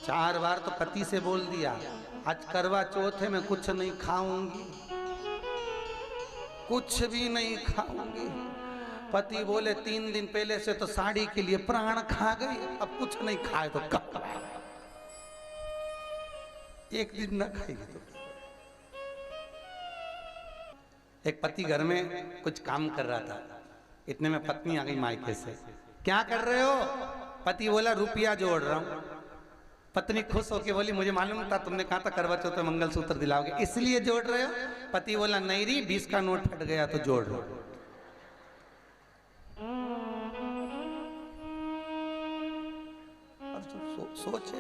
4 बार तो पति से बोल दिया, आज करवा चौथ है, मैं कुछ नहीं खाऊंगी, कुछ भी नहीं खाऊंगी। पति बोले 3 दिन पहले से तो साड़ी के लिए प्राण खा गई, अब कुछ नहीं खाए तो कब खाए? एक दिन ना खाएगी तो। एक पति घर में कुछ काम कर रहा था, इतने में पत्नी आ गई मायके से। क्या कर रहे हो? पति बोला रुपया जोड़ रहा हूं। पत्नी खुश होके बोली मुझे मालूम था, तुमने कहा था करवा चौथ में मंगलसूत्र दिलाओगे, इसलिए जोड़ रहे हो? पति बोला नहीं री, 20 का नोट फट गया तो जोड़ रहा हूं। सोचे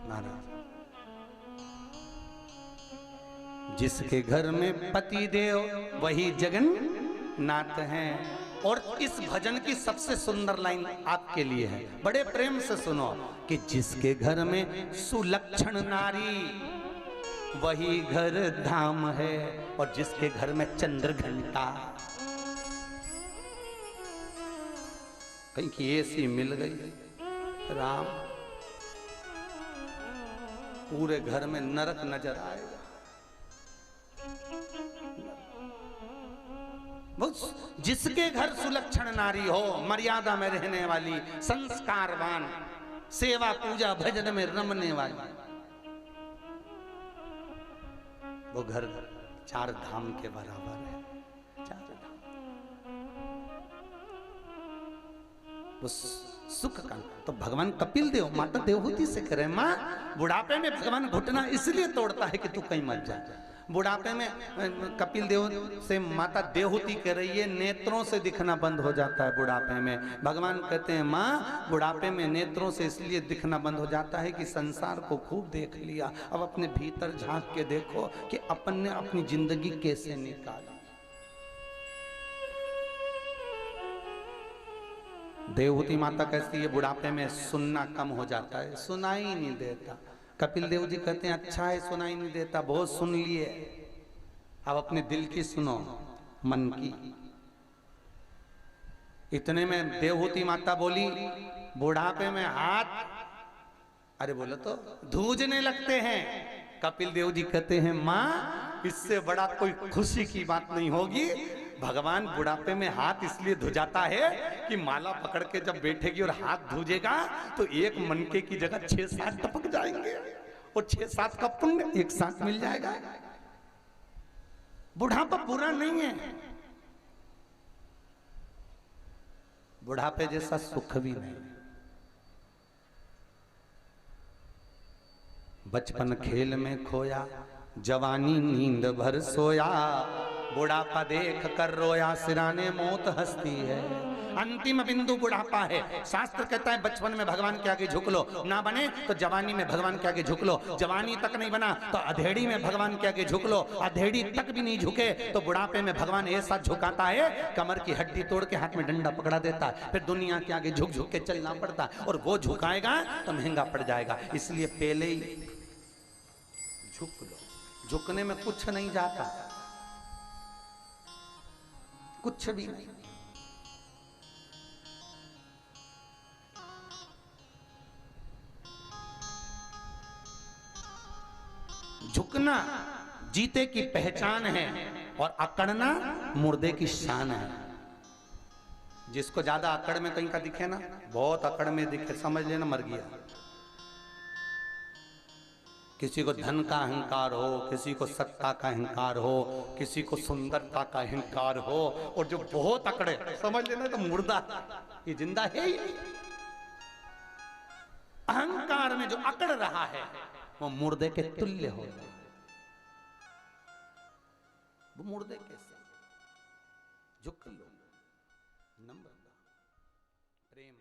महाराज, जिसके घर में पति देव वही जगन्नाथ हैं। और इस भजन की सबसे सुंदर लाइन आपके लिए है, बड़े प्रेम से सुनो कि जिसके घर में सुलक्षण नारी वही घर धाम है, और जिसके घर में चंद्र घंटा, कहीं की ऐसी मिल गई राम, पूरे घर में नरक नजर आएगा। जिसके घर सुलक्षण नारी हो, मर्यादा में रहने वाली, संस्कारवान, सेवा पूजा भजन में रमने वाली, वो घर 4 धाम के बराबर है। 4 धाम वो सुख का। तो भगवान कपिल देव माता देवहूति से कह रहे, माँ बुढ़ापे में भगवान घुटना इसलिए तोड़ता है कि तू कहीं मत जा। बुढ़ापे में कपिल देव से माता देवहूति कह रही है, नेत्रों से दिखना बंद हो जाता है बुढ़ापे में। भगवान कहते हैं माँ बुढ़ापे में नेत्रों से इसलिए दिखना बंद हो जाता है कि संसार को खूब देख लिया, अब अपने भीतर झांक के देखो कि अपन ने अपनी जिंदगी कैसे निकाली। देवहूति माता कहती है बुढ़ापे में सुनना कम हो जाता है, सुनाई ही नहीं देता। कपिल देव जी कहते हैं अच्छा है सुनाई नहीं देता, बहुत सुन लिए, अब अपने दिल की सुनो, मन की। इतने में देवहूति माता बोली बुढ़ापे में हाथ, अरे बोलो तो धूजने लगते हैं। कपिल देव जी कहते हैं माँ इससे बड़ा कोई खुशी की बात नहीं होगी। भगवान बुढ़ापे में हाथ इसलिए धुजाता है कि माला पकड़ के जब बैठेगी और हाथ धुजेगा तो एक मनके की जगह 6-7 टपक जाएंगे, और 6-7 का पुण्य एक साथ मिल जाएगा। बुढ़ापा बुरा नहीं है, बुढ़ापे जैसा सुख भी नहीं। बचपन खेल में खोया, जवानी नींद भर सोया, बुढ़ापा देख कर रोया, सिराने मौत हंसती है। अंतिम बिंदु बुढ़ापा है। शास्त्र कहता है बचपन में भगवान के आगे झुक लो, ना बने तो जवानी में भगवान के आगे झुक लो, जवानी तक नहीं बना तो अधेड़ी में भगवान के आगे झुक लो, अधेड़ी तक भी नहीं झुके तो बुढ़ापे में भगवान ऐसा झुकाता है कमर की हड्डी तोड़ के हाथ में डंडा पकड़ा देता है, फिर दुनिया के आगे झुक झुक के चलना पड़ता है, और वो झुकाएगा तो महंगा पड़ जाएगा। इसलिए पहले ही झुक लो, झुकने में कुछ नहीं जाता, कुछ भी नहीं। झुकना जीते की पहचान है और अकड़ना मुर्दे की शान है। जिसको ज्यादा अकड़ में कहीं का दिखे ना, बहुत अकड़ में दिखे, समझ लेना मर गया। किसी को धन का अहंकार हो, किसी को सत्ता का अहंकार हो, किसी को सुंदरता का अहंकार हो, और जो बहुत अकड़े समझ लेना तो मुर्दा, ये जिंदा है ही नहीं। अहंकार में जो अकड़ रहा है वो मुर्दे के तुल्य हो, वो मुर्दे कैसे। झुक लो, नम्रता, प्रेम।